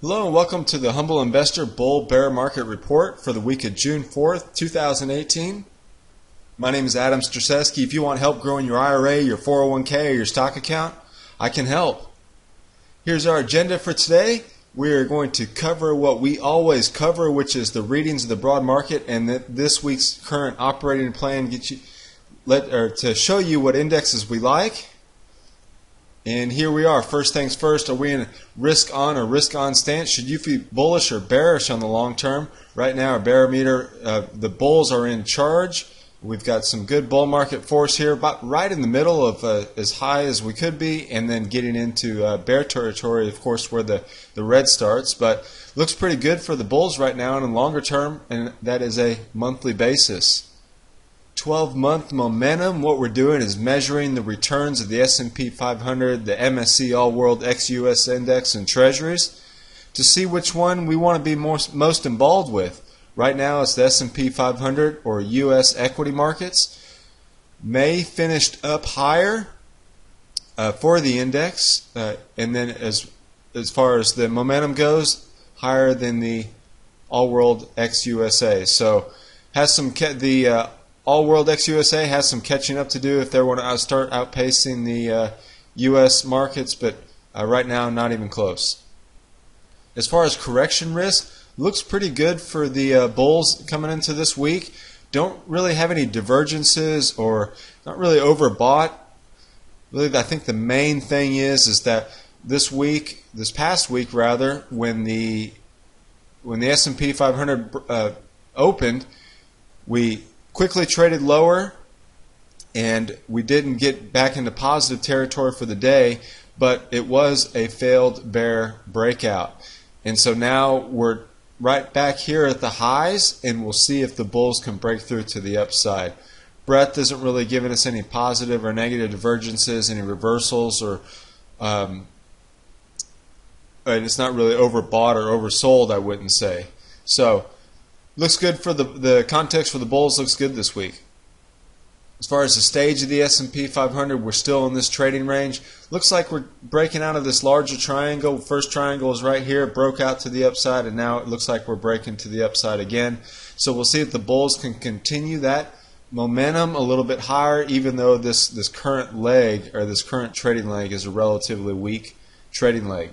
Hello and welcome to the Humble Investor Bull Bear Market Report for the week of June 4th, 2018. My name is Adam Straseske. If you want help growing your IRA, your 401k, or your stock account, I can help. Here's our agenda for today. We are going to cover what we always cover, which is the readings of the broad market and this week's current operating plan to show you what indexes we like. And here we are. First things first, are we in a risk on or risk on stance? Should you be bullish or bearish on the long term? Right now our barometer, the bulls are in charge. We've got some good bull market force here, about right in the middle of as high as we could be, and then getting into bear territory, of course, where the red starts. But looks pretty good for the bulls right now and in longer term, and that is a monthly basis. 12-month momentum, what we're doing is measuring the returns of the S&P 500, the MSCI All World ex-US Index, and Treasuries to see which one we want to be most involved with. Right now it's the S&P 500 or US equity markets. May finished up higher for the index, and then as far as the momentum goes, higher than the All World ex-USA. So has some All World ex-USA has some catching up to do if they want to start outpacing the U.S. markets, but right now not even close. As far as correction risk, looks pretty good for the bulls coming into this week. Don't really have any divergences or not really overbought. Really, I think the main thing is that this past week rather, when the S&P 500 opened, we quickly traded lower, and we didn't get back into positive territory for the day, but it was a failed bear breakout. And so now we're right back here at the highs, and we'll see if the bulls can break through to the upside. Breadth isn't really giving us any positive or negative divergences, any reversals, or and it's not really overbought or oversold, I wouldn't say. So looks good for the context for the bulls. Looks good this week. As far as the stage of the S&P 500, we're still in this trading range. Looks like we're breaking out of this larger triangle. First triangle is right here, broke out to the upside, and now it looks like we're breaking to the upside again. So we'll see if the bulls can continue that momentum a little bit higher, even though this current leg, or this current trading leg, is a relatively weak trading leg.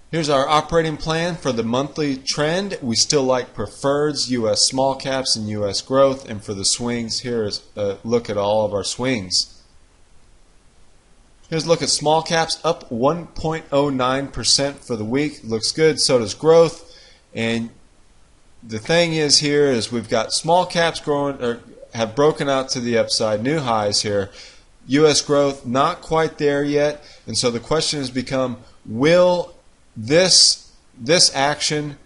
Here's our operating plan for the monthly trend. We still like preferreds, U.S. small caps, and U.S. growth. And for the swings, here's a look at all of our swings. Here's a look at small caps, up 1.09% for the week. Looks good. So does growth. And the thing is here is we've got small caps growing, or have broken out to the upside, new highs here. U.S. growth not quite there yet. And so the question has become, will this action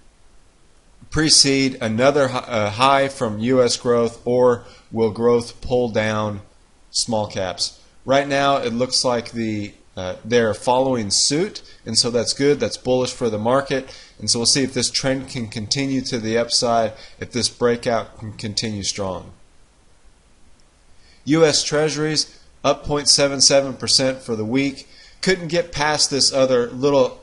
precede another high from U.S. growth, or will growth pull down small caps? Right now it looks like they're following suit, and so that's good. That's bullish for the market, and so we'll see if this trend can continue to the upside, if this breakout can continue strong. U.S. Treasuries up 0.77% for the week. Couldn't get past this other little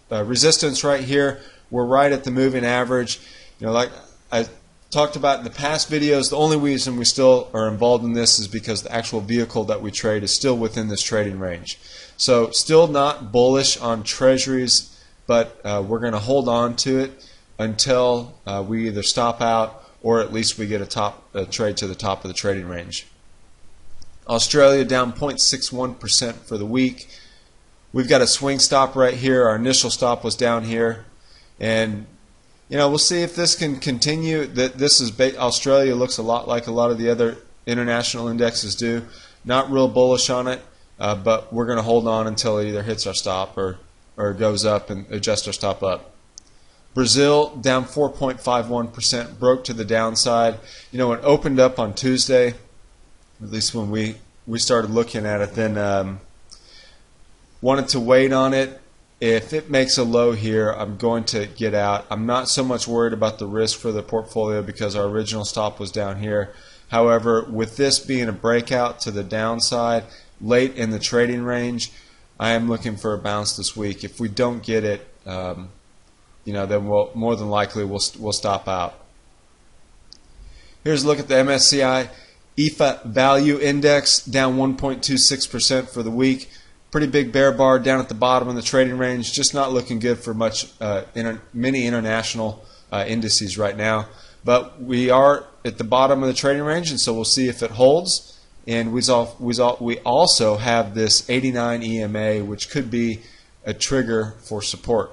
resistance right here. We're right at the moving average. You know, like I talked about in the past videos, the only reason we still are involved in this is because the actual vehicle that we trade is still within this trading range. So still not bullish on Treasuries, but we're going to hold on to it until we either stop out or at least we get a trade to the top of the trading range. Australia down 0.61% for the week. We've got a swing stop right here. Our initial stop was down here, and you know, we'll see if this can continue. Australia looks a lot like a lot of the other international indexes do. Not real bullish on it, but we're going to hold on until it either hits our stop or goes up and adjust our stop up. Brazil down 4.51%, broke to the downside. You know, it opened up on Tuesday, at least when we started looking at it. Then wanted to wait on it. If it makes a low here, I'm going to get out. I'm not so much worried about the risk for the portfolio because our original stop was down here. However, with this being a breakout to the downside late in the trading range, I am looking for a bounce this week. If we don't get it, then we'll more than likely we'll stop out. Here's a look at the MSCI EAFE Value Index, down 1.26% for the week. Pretty big bear bar down at the bottom of the trading range. Just not looking good for many international indices right now. But we are at the bottom of the trading range, and so we'll see if it holds. And we also have this 89 EMA, which could be a trigger for support.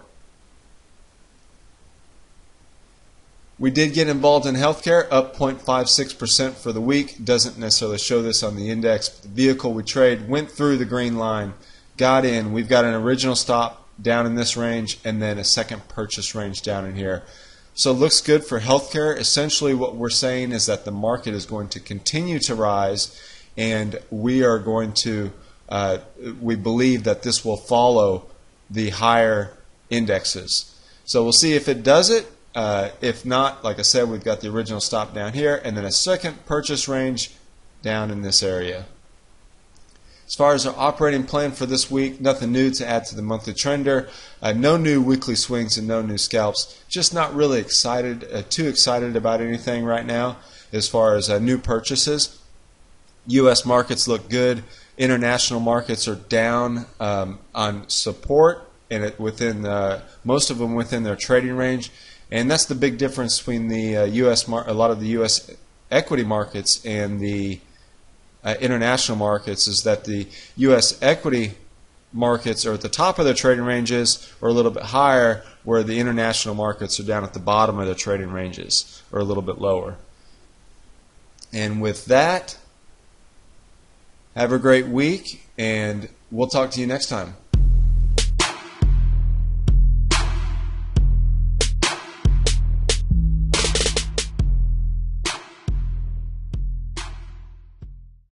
We did get involved in healthcare, up 0.56% for the week. Doesn't necessarily show this on the index. But the vehicle we trade went through the green line, got in. We've got an original stop down in this range, and then a second purchase range down in here. So it looks good for healthcare. Essentially what we're saying is that the market is going to continue to rise, and we are going to, we believe that this will follow the higher indexes. So we'll see if it does it. If not, like I said, we've got the original stop down here, and then a second purchase range down in this area. As far as our operating plan for this week, nothing new to add to the monthly trender. No new weekly swings and no new scalps. Just not really too excited about anything right now as far as new purchases. U.S. markets look good. International markets are down on support, and most of them within their trading range. And that's the big difference between the a lot of the U.S. equity markets and the international markets, is that the U.S. equity markets are at the top of their trading ranges or a little bit higher, where the international markets are down at the bottom of their trading ranges or a little bit lower. And with that, have a great week, and we'll talk to you next time.